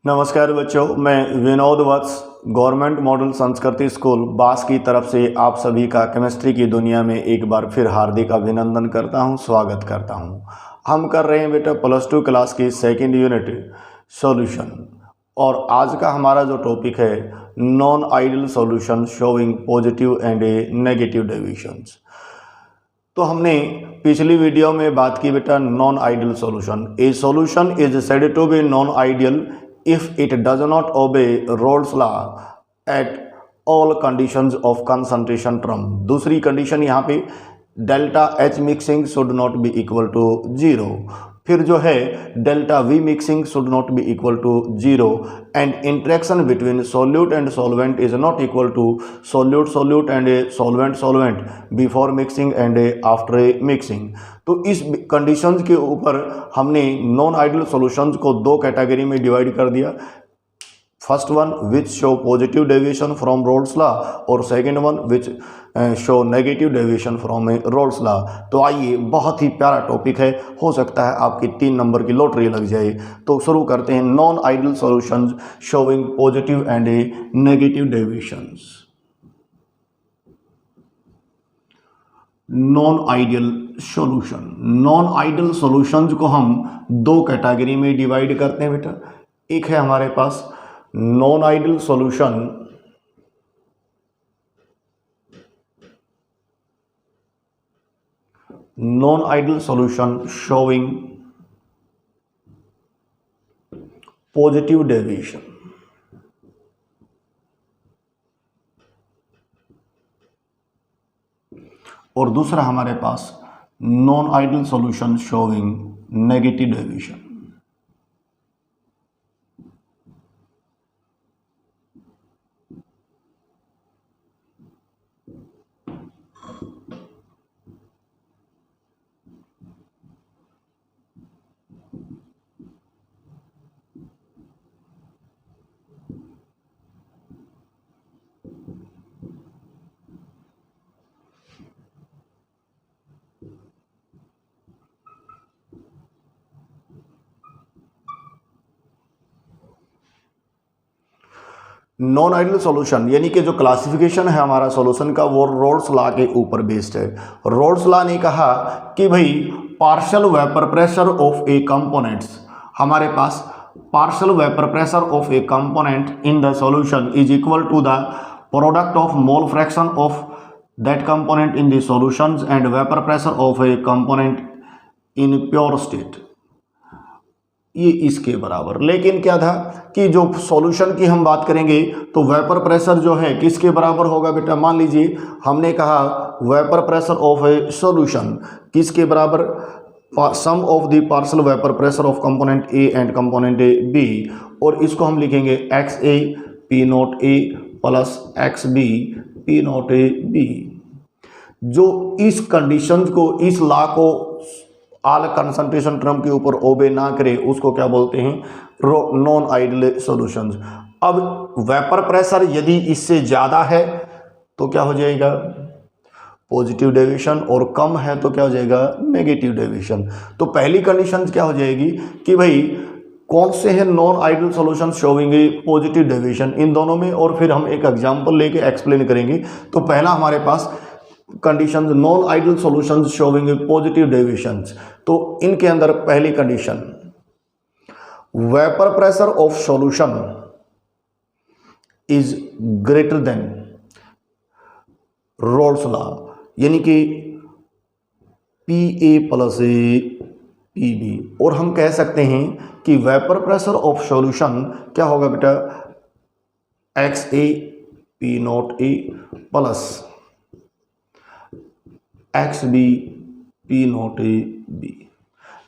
नमस्कार बच्चों, मैं विनोद वत्स गवर्नमेंट मॉडल संस्कृति स्कूल बास की तरफ से आप सभी का केमिस्ट्री की दुनिया में एक बार फिर हार्दिक अभिनंदन करता हूं, स्वागत करता हूं। हम कर रहे हैं बेटा +2 क्लास की सेकंड यूनिट सॉल्यूशन, और आज का हमारा जो टॉपिक है non ideal solution showing positive and negative deviations. तो हमने पिछली वीडियो में बात की बेटा non ideal solution. A solution is said to be non ideal if it does not obey Rolle's law at all conditions of concentration term। दूसरी condition यहाँ पे delta H mixing should not be equal to 0। फिर जो है delta V mixing should not be equal to 0 and interaction between solute and solvent is not equal to solute solute and solvent solvent before mixing and after mixing. तो इस conditions के ऊपर हमने non ideal solutions को दो category में divide कर दिया। First one which show positive deviation from Raoult's law और second one which show negative deviation from Raoult's law. तो आइए, बहुत ही प्यारा टॉपिक है, हो सकता है आपकी 3 नंबर की लॉटरी लग जाए। तो शुरू करते हैं non ideal solutions showing positive and negative deviations. Non ideal solution, non ideal solutions को हम दो कैटेगरी में डिवाइड करते हैं बेटा। एक है हमारे पास non ideal solution showing positive deviation, और दूसरा हमारे पास non ideal solution showing negative deviation. Non ideal solution यानी कि जो क्लासिफिकेशन है हमारा सॉल्यूशन का, वो रोल्स लॉ के ऊपर बेस्ड है। रोल्स लॉ ने कहा कि भाई partial vapour pressure of a components, हमारे पास partial vapour pressure of a component in the solution is equal to the product of mole fraction of that component in the solutions and vapour pressure of a component in pure state, ये इसके बराबर। लेकिन क्या था कि जो solution की हम बात करेंगे तो वेपर प्रेशर जो है किसके बराबर होगा बेटा। मान लीजिए हमने कहा vapour pressure of a solution किसके बराबर, sum of the partial vapour pressure of component A and component B, और इसको हम लिखेंगे X A P not A plus X B P not A B. जो इस कंडीशन को, इस लॉ को ऑल कंसंट्रेशन टर्म के ऊपर ओबे ना करे उसको क्या बोलते हैं, नॉन आइडियल सॉल्यूशंस। अब वेपर प्रेशर यदि इससे ज़्यादा है तो क्या हो जाएगा, पॉजिटिव डेविएशन, और कम है तो क्या हो जाएगा, नेगेटिव डेविएशन। तो पहली कंडीशन क्या हो जाएगी कि भाई कौन से हैं non ideal solutions showing positive deviation, इन दोनों में, और फिर हम एक एग्जांपल लेके एक्सप्लेन करेंगे। तो पहला हमारे पास condition non ideal solutions showing positive deviations. तो इनके अंदर पहली condition vapour pressure of solution is greater than Raoult's law, यानी कि P A plus P B, और हम कह सकते हैं कि वेपर प्रेशर ऑफ सॉल्यूशन क्या होगा बेटा, X A P not A plus X B P not A B.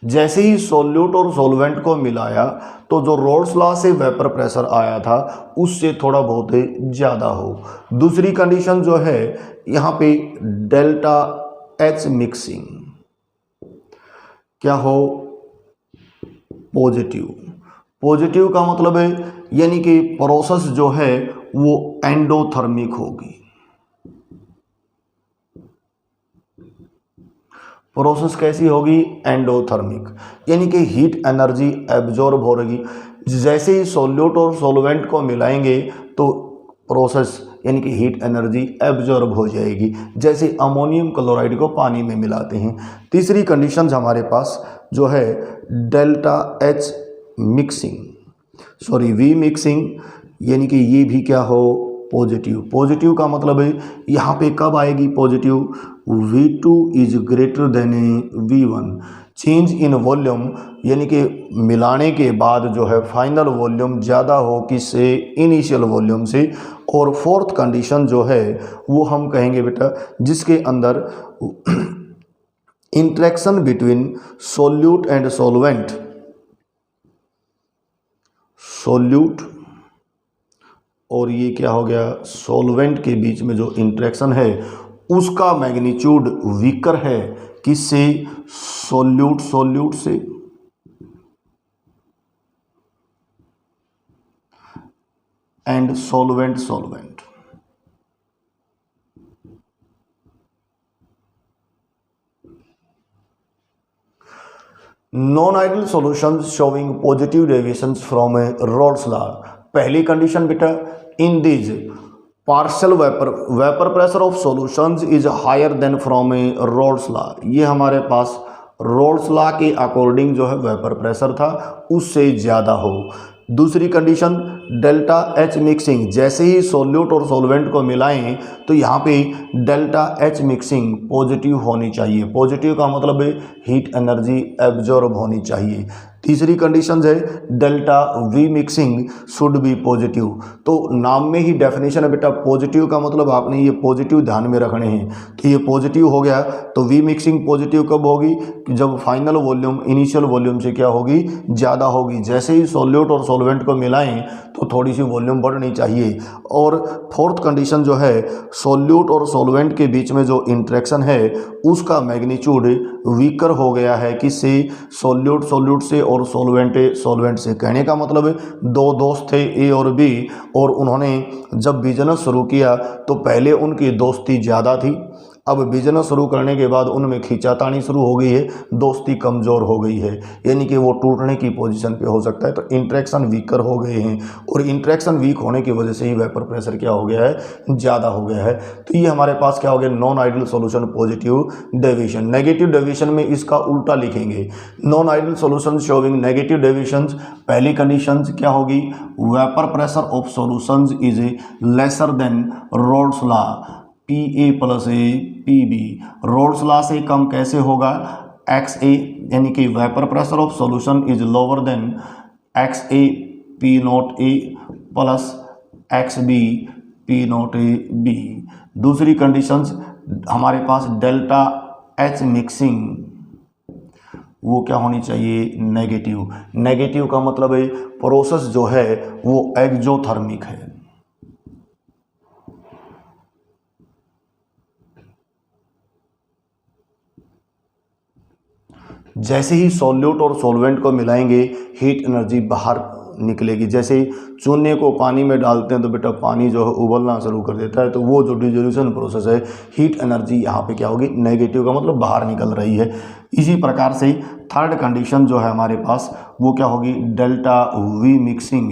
जैसे ही सोल्यूट और सोलवेंट को मिलाया तो जो रोल्स लॉ से वेपर प्रेशर आया था उससे थोड़ा बहुत ज़्यादा हो। दूसरी कंडीशन जो है यहाँ पे डेल्टा एच मिक्सिंग क्या हो, पॉजिटिव। पॉजिटिव का मतलब है यानी कि प्रोसेस जो है वो एंडोथर्मिक होगी। प्रोसेस कैसी होगी, एंडोथर्मिक, यानी कि हीट एनर्जी एब्जॉर्ब हो रही। जैसे ही सॉल्यूट और सॉल्वेंट को मिलाएंगे तो प्रोसेस यानी कि हीट एनर्जी एब्जॉर्ब हो जाएगी, जैसे अमोनियम क्लोराइड को पानी में मिलाते हैं। तीसरी कंडीशन हमारे पास जो है delta H mixing, sorry V mixing, यानी कि ये भी क्या हो, पॉजिटिव। पॉजिटिव का मतलब है यहाँ पे कब आएगी positive, V2 is greater then V1। Change in volume, यानी कि मिलाने के बाद जो है फाइनल वॉल्यूम ज़्यादा हो किससे, इनिशियल वॉल्यूम से। और फोर्थ कंडीशन जो है वो हम कहेंगे बेटा जिसके अंदर interaction between solute and solvent, solute और ये क्या हो गया सॉल्वेंट के बीच में जो इंटरेक्शन है उसका मैग्नीट्यूड वीकर है, किससे, सोल्यूट सोल्यूट से, and solvent solvent. Non ideal solutions showing positive deviations from a Raoult's law. पहली कंडीशन बेटा, in these partial vapour pressure of solutions is higher than from a Raoult's law. ये हमारे पास Raoult's law के according जो है वेपर प्रेशर था उससे ज़्यादा हो। दूसरी कंडीशन डेल्टा एच मिक्सिंग, जैसे ही सॉल्यूट और सॉल्वेंट को मिलाएं तो यहाँ पे डेल्टा एच मिक्सिंग पॉजिटिव होनी चाहिए। पॉजिटिव का मतलब है हीट एनर्जी एब्जॉर्ब होनी चाहिए। तीसरी कंडीशन है delta V mixing should be positive. तो नाम में ही डेफिनेशन है बेटा पॉजिटिव का मतलब आपने ये पॉजिटिव ध्यान में रखने हैं। तो ये पॉजिटिव हो गया, तो वी मिक्सिंग पॉजिटिव कब होगी, कि जब फाइनल वॉल्यूम इनिशियल वॉल्यूम से क्या होगी, ज़्यादा होगी। जैसे ही सॉल्यूट और सॉल्वेंट को मिलाएं तो थोड़ी सी वॉल्यूम बढ़नी चाहिए। और फोर्थ कंडीशन जो है सॉल्यूट और सॉल्वेंट के बीच में जो इंटरेक्शन है उसका मैग्नीट्यूड वीकर हो गया है, किससे, सॉल्यूट सोल्यूट से और सॉल्वेंट सॉल्वेंट से। कहने का मतलब है दो दोस्त थे ए और बी, और उन्होंने जब बिजनेस शुरू किया तो पहले उनकी दोस्ती ज़्यादा थी, अब बिजनेस शुरू करने के बाद उनमें खींचातानी शुरू हो गई है, दोस्ती कमज़ोर हो गई है, यानी कि वो टूटने की पोजीशन पे हो सकता है। तो इंटरेक्शन वीकर हो गए हैं, और इंटरेक्शन वीक होने की वजह से ही वेपर प्रेशर क्या हो गया है, ज़्यादा हो गया है। तो ये हमारे पास क्या हो गया, non ideal solution positive deviation. Negative deviation में इसका उल्टा लिखेंगे, non ideal solution showing negative deviations. पहली कंडीशन क्या होगी, vapour pressure of solutions is lesser than Rawls law, PA + A PB। Rawls law से कम कैसे होगा, XA, यानी कि vapour pressure of solution is lower then XA P0A + XB P0A B। दूसरी conditions हमारे पास डेल्टा एच मिक्सिंग वो क्या होनी चाहिए, नेगेटिव। नेगेटिव का मतलब है प्रोसेस जो है वो एक्जोथर्मिक है। जैसे ही सॉल्यूट और सॉल्वेंट को मिलाएंगे हीट एनर्जी बाहर निकलेगी। जैसे चूने को पानी में डालते हैं तो बेटा पानी जो है उबलना शुरू कर देता है, तो वो जो डिसोल्यूशन प्रोसेस है हीट एनर्जी यहाँ पे क्या होगी, नेगेटिव का मतलब बाहर निकल रही है। इसी प्रकार से थर्ड कंडीशन जो है हमारे पास वो क्या होगी, डेल्टा वी मिक्सिंग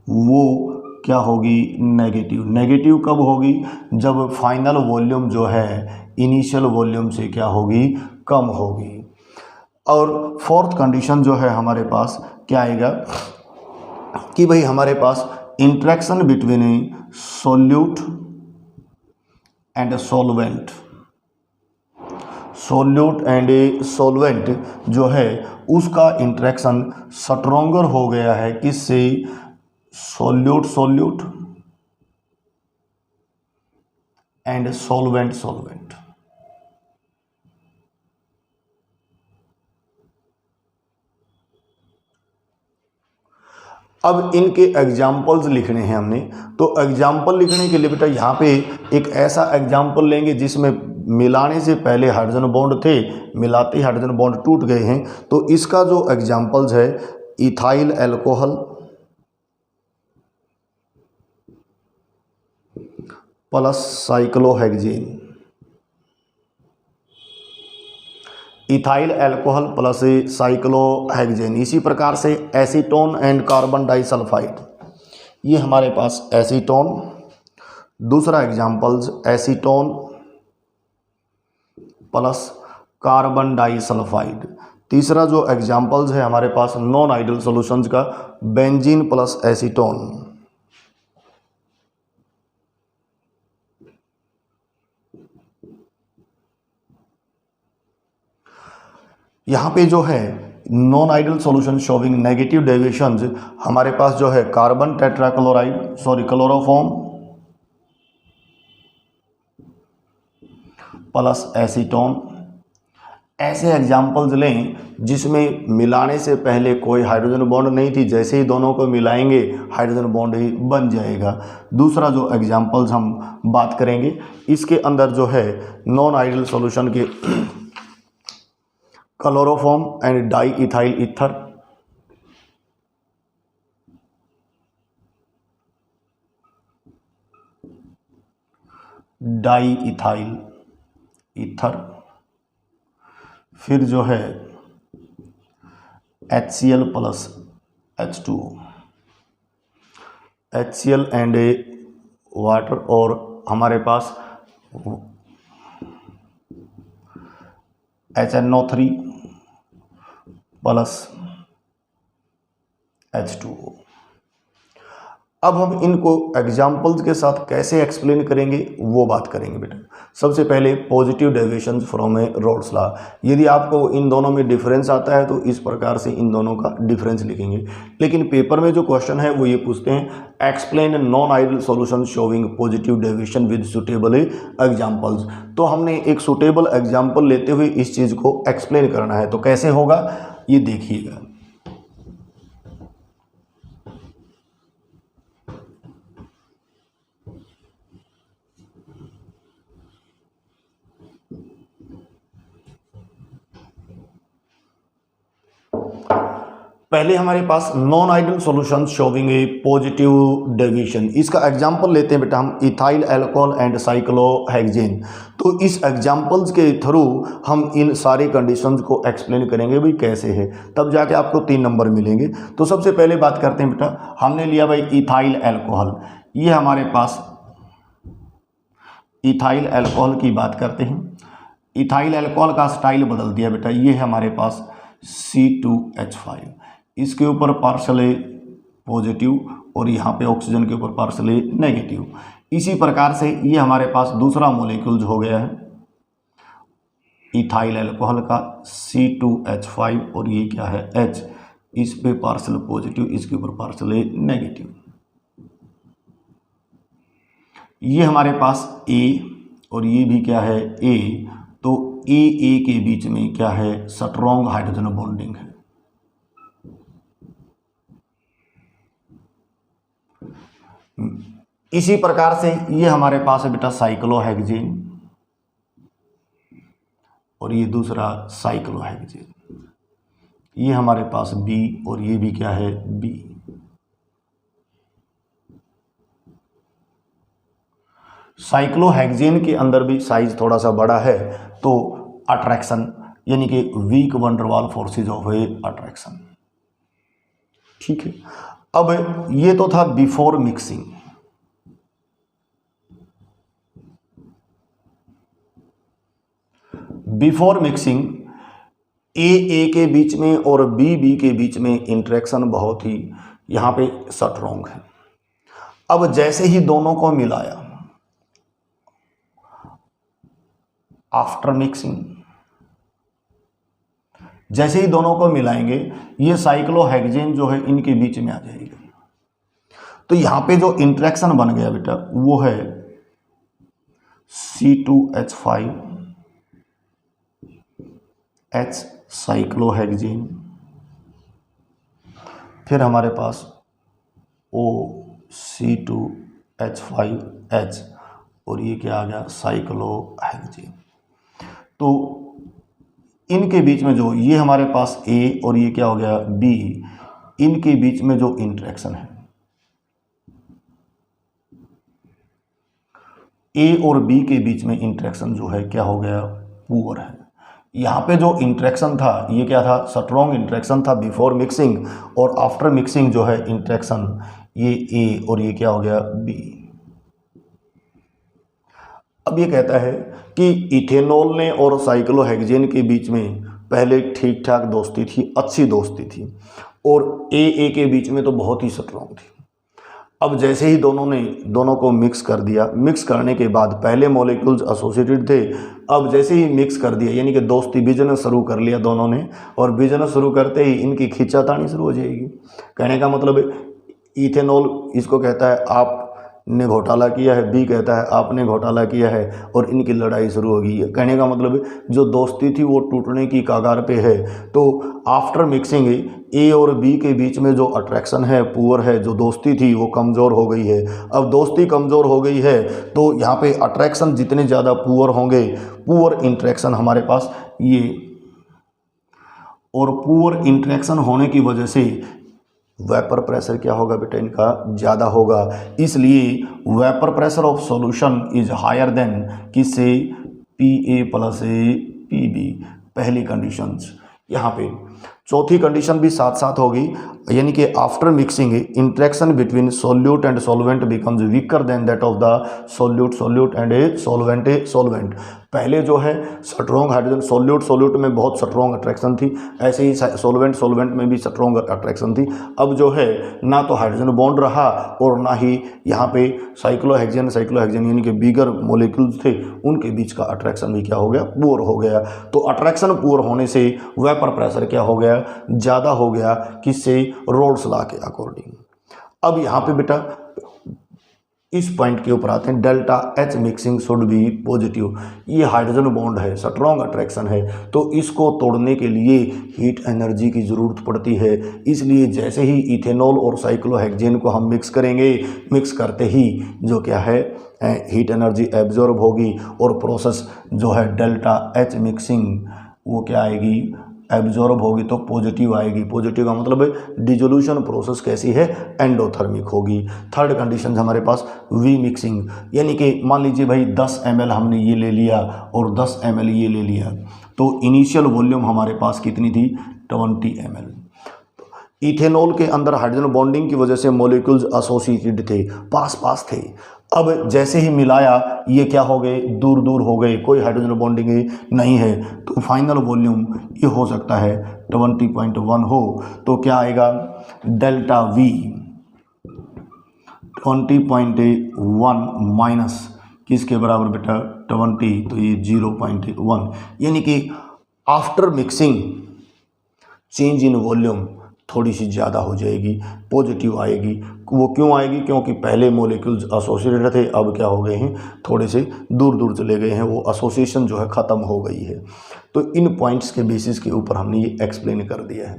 वो क्या होगी, नेगेटिव। नेगेटिव कब होगी, जब फाइनल वॉल्यूम जो है इनिशियल वॉल्यूम से क्या होगी, कम होगी। और फोर्थ कंडीशन जो है हमारे पास क्या आएगा कि भाई हमारे पास interaction between solute and solvent, solute and solvent जो है उसका इंटरेक्शन स्ट्रोंगर हो गया है, किससे, solute solute and solvent solvent. अब इनके एग्जाम्पल्स लिखने हैं हमने, तो एग्जाम्पल लिखने के लिए बेटा यहाँ पे एक ऐसा एग्जाम्पल लेंगे जिसमें मिलाने से पहले हाइड्रोजन बॉन्ड थे, मिलाते ही हाइड्रोजन बॉन्ड टूट गए हैं। तो इसका जो एग्जाम्पल्स है ethyl alcohol + cyclohexane, ethyl alcohol plus cyclohexane. इसी प्रकार से एसीटोन एंड कार्बन डाइसल्फाइड, ये हमारे पास एसीटोन, दूसरा examples acetone plus carbon disulphide. तीसरा जो एग्जाम्पल्स है हमारे पास नॉन आइडियल सॉल्यूशंस का बेंजीन प्लस एसीटोन। यहाँ पे जो है non ideal solution showing negative deviations हमारे पास जो है carbon tetrachloride chloroform plus acetone. ऐसे एग्जाम्पल्स लें जिसमें मिलाने से पहले कोई हाइड्रोजन बॉन्ड नहीं थी, जैसे ही दोनों को मिलाएंगे हाइड्रोजन बॉन्ड ही बन जाएगा। दूसरा जो एग्जाम्पल्स हम बात करेंगे इसके अंदर जो है नॉन आइडियल सॉल्यूशन के chloroform and di ethyl ether, di ethyl ether. फिर जो है HCl plus H2O, HCl and water, और हमारे पास HNO3 प्लस H2O। अब हम इनको एग्जाम्पल्स के साथ कैसे एक्सप्लेन करेंगे वो बात करेंगे बेटा। सबसे पहले positive deviations from A roles law. यदि आपको इन दोनों में डिफरेंस आता है तो इस प्रकार से इन दोनों का डिफरेंस लिखेंगे, लेकिन पेपर में जो क्वेश्चन है वो ये पूछते हैं explain non ideal solution showing positive deviation with suitable examples. तो हमने एक सुटेबल एग्जाम्पल लेते हुए इस चीज़ को एक्सप्लेन करना है। तो कैसे होगा ये देखिएगा। पहले हमारे पास नॉन आइडियल सॉल्यूशन शोविंग ए पॉजिटिव डेविएशन, इसका एग्जांपल लेते हैं बेटा हम इथाइल अल्कोहल एंड साइक्लोहेक्सेन। तो इस एग्जांपल्स के थ्रू हम इन सारी कंडीशंस को एक्सप्लेन करेंगे भाई कैसे है, तब जाके आपको 3 नंबर मिलेंगे। तो सबसे पहले बात करते हैं बेटा, हमने लिया भाई इथाइल अल्कोहल, ये हमारे पास इथाइल अल्कोहल की बात करते हैं। इथाइल अल्कोहल का स्टाइल बदल दिया बेटा, ये है हमारे पास C2H5, इसके ऊपर पार्शल ए पॉजिटिव और यहाँ पे ऑक्सीजन के ऊपर पार्शल ए नेगेटिव। इसी प्रकार से ये हमारे पास दूसरा मॉलिक्यूल हो गया है इथाइल अल्कोहल का C2H5 और ये क्या है H, इस पे पार्शल पॉजिटिव, इसके ऊपर पार्शल ए नेगेटिव। ये हमारे पास A और ये भी क्या है A, तो A के बीच में क्या है स्ट्रॉन्ग हाइड्रोजन बॉन्डिंग है। इसी प्रकार से ये हमारे पास है बेटा साइक्लोहेक्सेन और ये दूसरा साइक्लोहेक्सेन, ये हमारे पास B और ये भी क्या है B। साइक्लोहेक्सेन के अंदर भी साइज थोड़ा सा बड़ा है, तो अट्रैक्शन यानी कि वीक वन डर वाल फोर्सेज ऑफ ए अट्रैक्शन। ठीक है, अब ये तो था बिफोर मिक्सिंग। बिफोर मिक्सिंग ए के बीच में और बी के बीच में इंटरेक्शन बहुत ही यहाँ पे स्ट्रॉन्ग है। अब जैसे ही दोनों को मिलाया आफ्टर मिक्सिंग, जैसे ही दोनों को मिलाएंगे ये साइक्लोहेक्सेन जो है इनके बीच में आ जाएगा। तो यहाँ पे जो इंटरेक्शन बन गया बेटा वो है C2H5 H साइक्लोहेक्सेन, फिर हमारे पास O C2H5H और ये क्या आ गया साइक्लोहेक्सेन। तो इनके बीच में जो ये हमारे पास A और ये क्या हो गया B, इनके बीच में जो इंटरेक्शन है A और B के बीच में इंटरेक्शन जो है क्या हो गया पुअर है। यहाँ पे जो इंट्रैक्शन था ये क्या था, स्ट्रॉन्ग इंट्रैक्शन था बिफोर मिक्सिंग, और आफ्टर मिक्सिंग जो है इंट्रैक्शन ये ए और ये क्या हो गया बी। अब ये कहता है कि इथेनॉल ने और साइक्लोहेक्सेन के बीच में पहले ठीक ठाक दोस्ती थी, अच्छी दोस्ती थी, और ए के बीच में तो बहुत ही स्ट्रॉन्ग थी। अब जैसे ही दोनों को मिक्स कर दिया, मिक्स करने के बाद पहले मॉलिक्यूल्स एसोसिएटेड थे, अब जैसे ही मिक्स कर दिया यानी कि दोस्ती बिजनेस शुरू कर लिया दोनों ने, और बिजनेस शुरू करते ही इनकी खींचातानी शुरू हो जाएगी। कहने का मतलब इथेनॉल इसको कहता है आपने घोटाला किया है, बी कहता है आपने घोटाला किया है, और इनकी लड़ाई शुरू हो गई है। कहने का मतलब जो दोस्ती थी वो टूटने की कगार पे है। तो आफ्टर मिक्सिंग ए और बी के बीच में जो अट्रैक्शन है पुअर है, जो दोस्ती थी वो कमज़ोर हो गई है। अब दोस्ती कमज़ोर हो गई है तो यहाँ पे अट्रैक्शन जितने ज़्यादा पुअर होंगे, पुअर इंट्रैक्शन हमारे पास ये, और पुअर इंट्रैक्शन होने की वजह से वेपर प्रेशर क्या होगा बेटा, इनका ज़्यादा होगा। इसलिए vapour pressure of solution is higher than किससे, Pa प्लस Pb, पहली कंडीशंस। यहाँ पे चौथी कंडीशन भी साथ साथ होगी, यानी कि after mixing interaction between solute and solvent becomes weaker then that of the solute and a solvent. पहले जो है स्ट्रॉन्ग हाइड्रोजन सोल्यूट में बहुत स्ट्रॉन्ग अट्रैक्शन थी, ऐसे ही सॉल्वेंट में भी स्ट्रॉन्ग अट्रैक्शन थी। अब जो है ना तो हाइड्रोजन बॉन्ड रहा और ना ही यहाँ पे साइक्लोहेक्सेन यानी कि बिगर मॉलिक्यूल्स थे उनके बीच का अट्रैक्शन भी क्या हो गया, पुअर हो गया। तो अट्रैक्शन पुअर होने से वेपर प्रेशर क्या हो गया, ज़्यादा हो गया, किससे, रोल्स लॉ के अकॉर्डिंग। अब यहाँ पे बेटा इस पॉइंट के ऊपर आते हैं, delta H mixing should be positive. ये हाइड्रोजन बॉन्ड है, स्ट्रॉन्ग अट्रैक्शन है, तो इसको तोड़ने के लिए हीट एनर्जी की ज़रूरत पड़ती है। इसलिए जैसे ही इथेनॉल और साइक्लोहेक्सेन को हम मिक्स करेंगे, मिक्स करते ही जो क्या है हीट एनर्जी एब्जॉर्ब होगी, और प्रोसेस जो है डेल्टा एच मिक्सिंग वो क्या आएगी, एब्जॉर्ब होगी, तो पॉजिटिव आएगी। पॉजिटिव का मतलब डिजोल्यूशन प्रोसेस कैसी है, एंडोथर्मिक होगी। थर्ड कंडीशन हमारे पास वी मिक्सिंग, यानी कि मान लीजिए भाई 10 ml हमने ये ले लिया और 10 ml ये ले लिया, तो इनिशियल वॉल्यूम हमारे पास कितनी थी, 20 ml। इथेनॉल के अंदर हाइड्रोजन बॉन्डिंग की वजह से मॉलिक्यूल्स एसोसिएटेड थे, पास थे। अब जैसे ही मिलाया ये क्या हो गए, दूर हो गए, कोई हाइड्रोजन बॉन्डिंग नहीं है, तो फाइनल वॉल्यूम ये हो सकता है 20.1 हो। तो क्या आएगा, डेल्टा वी 20.1 माइनस किसके बराबर बेटा, 20, तो ये 0.1, यानी कि after mixing change in volume थोड़ी सी ज़्यादा हो जाएगी, पॉजिटिव आएगी। वो क्यों आएगी, क्योंकि पहले मॉलिक्यूल्स एसोसिएटेड थे, अब क्या हो गए हैं, थोड़े से दूर चले गए हैं, वो एसोसिएशन जो है ख़त्म हो गई है। तो इन पॉइंट्स के बेसिस के ऊपर हमने ये एक्सप्लेन कर दिया है।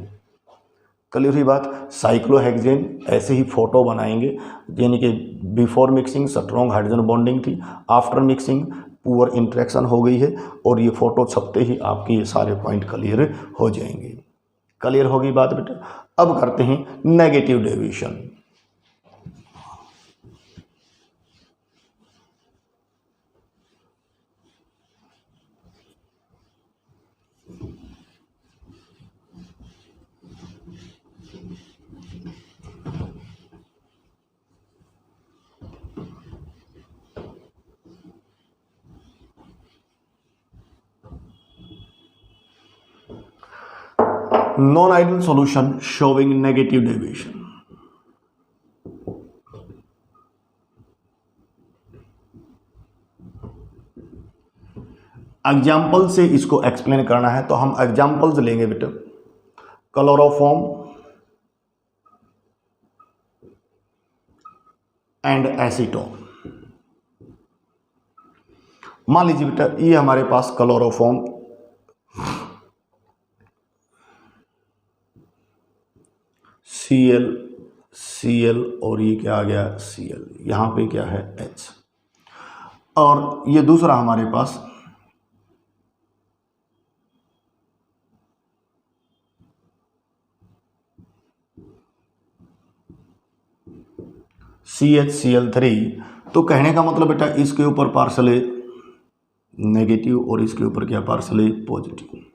क्लियर हुई बात। साइक्लोहेक्सेन ऐसे ही फोटो बनाएंगे, यानी कि before mixing strong hydrogen bonding थी, आफ्टर मिक्सिंग पुअर इंट्रैक्शन हो गई है, और ये फोटो छपते ही आपके ये सारे पॉइंट क्लियर हो जाएंगे। क्लियर होगी बात बेटा। अब करते हैं negative deviation. Non-ideal solution showing negative deviation। Example से इसको एक्सप्लेन करना है, तो हम एग्जाम्पल्स लेंगे बेटा। Chloroform and acetone. मान लीजिए बेटा ये हमारे पास क्लोरोफॉर्म Cl और ये क्या आ गया Cl, यहाँ पे क्या है H, और ये दूसरा हमारे पास CHCl3। तो कहने का मतलब बेटा इसके ऊपर पार्शल नेगेटिव और इसके ऊपर क्या partial positive.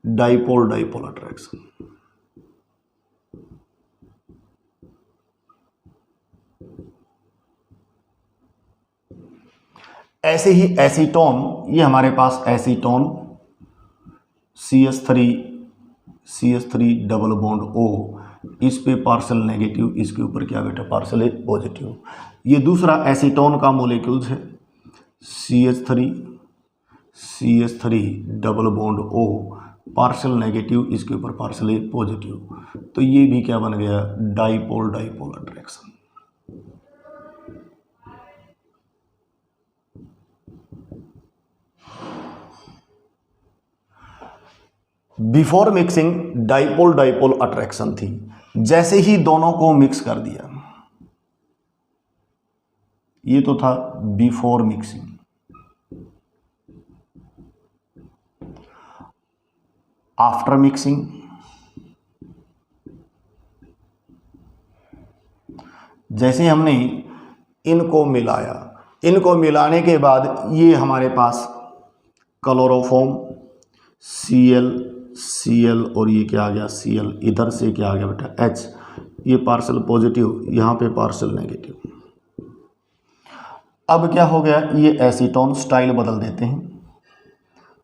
Dipole dipole attraction. ऐसे ही एसीटोन, ये हमारे पास acetone CH3 double bond O, इस पे पार्शल नेगेटिव, इसके ऊपर क्या बेटा पार्शल पॉजिटिव। ये दूसरा एसीटोन का मोलिक्यूल्स है CH3 double bond O, partial negative, इसके ऊपर पार्शल पॉजिटिव। तो ये भी क्या बन गया dipole dipole attraction. Before mixing dipole dipole attraction थी, जैसे ही दोनों को मिक्स कर दिया, ये तो था बिफोर मिक्सिंग। आफ्टर मिक्सिंग, जैसे हमने इनको मिलाया, इनको मिलाने के बाद ये हमारे पास क्लोरोफॉर्म Cl और ये क्या आ गया Cl, इधर से क्या आ गया बेटा H, ये पार्शल पॉजिटिव, यहाँ पे पार्शल नेगेटिव। अब क्या हो गया, ये एसीटोन स्टाइल बदल देते हैं,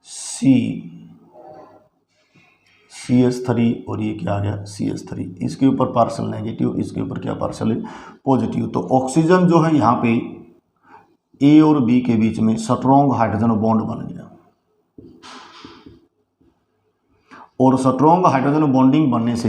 CH3 और ये क्या आ गया CH3, इसके ऊपर पार्शल नेगेटिव, इसके ऊपर क्या पार्शल पॉजिटिव। तो ऑक्सीजन जो है यहाँ पे A और B के बीच में स्ट्रॉन्ग हाइड्रोजन बॉन्ड बन गया, और स्ट्रॉन्ग हाइड्रोजन बॉन्डिंग बनने से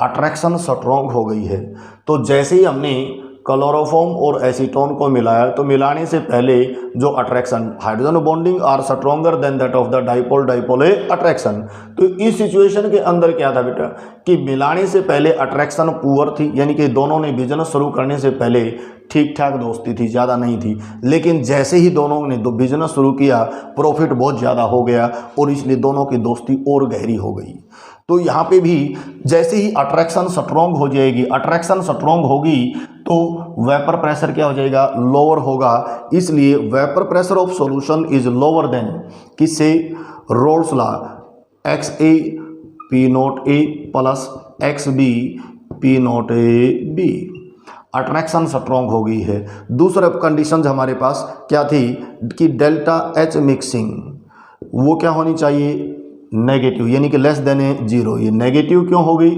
अट्रैक्शन स्ट्रॉन्ग हो गई है। तो जैसे ही हमने क्लोरोफॉर्म और एसीटोन को मिलाया, तो मिलाने से पहले जो attraction hydrogen bonding are stronger than that of the dipole dipole attraction. तो इस सिचुएशन के अंदर क्या था बेटा कि मिलाने से पहले अट्रैक्शन पुअर थी, यानी कि दोनों ने बिजनेस शुरू करने से पहले ठीक ठाक दोस्ती थी, ज़्यादा नहीं थी। लेकिन जैसे ही दोनों ने बिजनेस शुरू किया, प्रॉफिट बहुत ज़्यादा हो गया और इसलिए दोनों की दोस्ती और गहरी हो गई। तो यहाँ पे भी जैसे ही अट्रैक्शन स्ट्रॉन्ग हो जाएगी, अट्रैक्शन स्ट्रॉन्ग होगी तो वेपर प्रेशर क्या हो जाएगा लोअर होगा, इसलिए vapour pressure of solution is lower than किससे Raoult's law XA P0A plus XB P0AB। Attraction strong हो गई है। दूसरा कंडीशन हमारे पास क्या थी कि डेल्टा H मिक्सिंग वो क्या होनी चाहिए नेगेटिव, यानी कि लेस देन 0। ये नेगेटिव क्यों हो गई,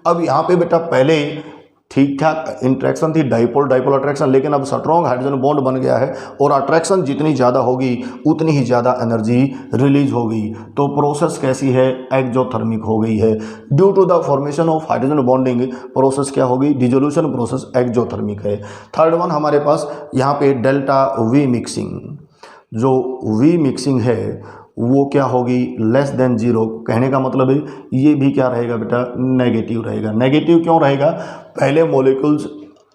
अब यहाँ पे बेटा पहले ठीक ठाक इंट्रैक्शन थी डाइपोल डाइपोल अट्रैक्शन, लेकिन अब स्ट्रॉन्ग हाइड्रोजन बॉन्ड बन गया है और अट्रैक्शन जितनी ज़्यादा होगी उतनी ही ज़्यादा एनर्जी रिलीज होगी। तो प्रोसेस कैसी है एक्जोथर्मिक हो गई है। Due to the formation of hydrogen bonding process क्या होगी डिसोल्यूशन प्रोसेस एक्जोथर्मिक है। थर्ड वन हमारे पास यहाँ पे डेल्टा V मिक्सिंग, जो V मिक्सिंग है वो क्या होगी लेस देन 0। कहने का मतलब है ये भी क्या रहेगा बेटा नेगेटिव रहेगा। नेगेटिव क्यों रहेगा, पहले मॉलिक्यूल्स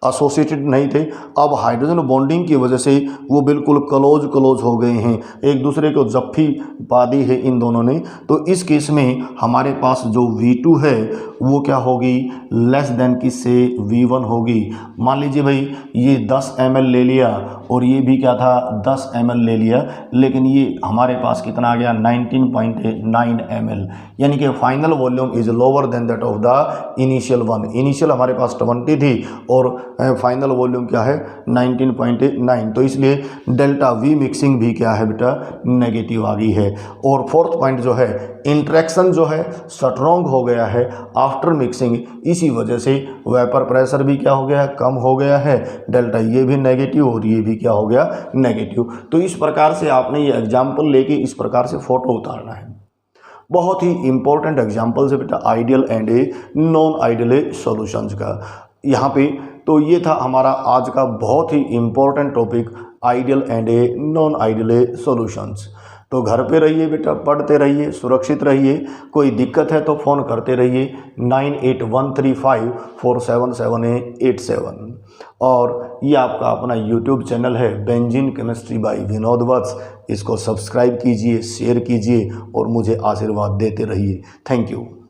एसोसिएटेड नहीं थे, अब हाइड्रोजन बॉन्डिंग की वजह से वो बिल्कुल क्लोज हो गए हैं, एक दूसरे को जप्फी पा दी है इन दोनों ने। तो इस केस में हमारे पास जो V2 है वो क्या होगी लेस देन किससे V1 होगी। मान लीजिए भाई ये 10 ml ले लिया और ये भी क्या था 10 ml ले लिया, लेकिन ये हमारे पास कितना आ गया 19.9 ml, यानी कि final volume is lower then that of the initial one. Initial हमारे पास 20 थी और फाइनल वॉल्यूम क्या है 19.9। तो इसलिए डेल्टा V मिक्सिंग भी क्या है बेटा नेगेटिव आ गई है। और फोर्थ पॉइंट जो है इंट्रैक्शन जो है स्ट्रॉन्ग हो गया है आफ्टर मिक्सिंग, इसी वजह से वेपर प्रेशर भी क्या हो गया है कम हो गया है, डेल्टा ये भी नेगेटिव और ये भी क्या हो गया नेगेटिव। तो इस प्रकार से आपने ये एग्जाम्पल लेके इस प्रकार से फोटो उतारना है। बहुत ही इंपॉर्टेंट एग्जाम्पल है बेटा ideal and a non ideal solutions का यहाँ पे। तो ये था हमारा आज का बहुत ही important topic ideal and a non ideal solutions. तो घर पे रहिए बेटा, पढ़ते रहिए, सुरक्षित रहिए। कोई दिक्कत है तो फ़ोन करते रहिए 9813547787। और ये आपका अपना YouTube चैनल है बेंजीन केमिस्ट्री बाय विनोद वत्स, इसको सब्सक्राइब कीजिए, शेयर कीजिए और मुझे आशीर्वाद देते रहिए। Thank you.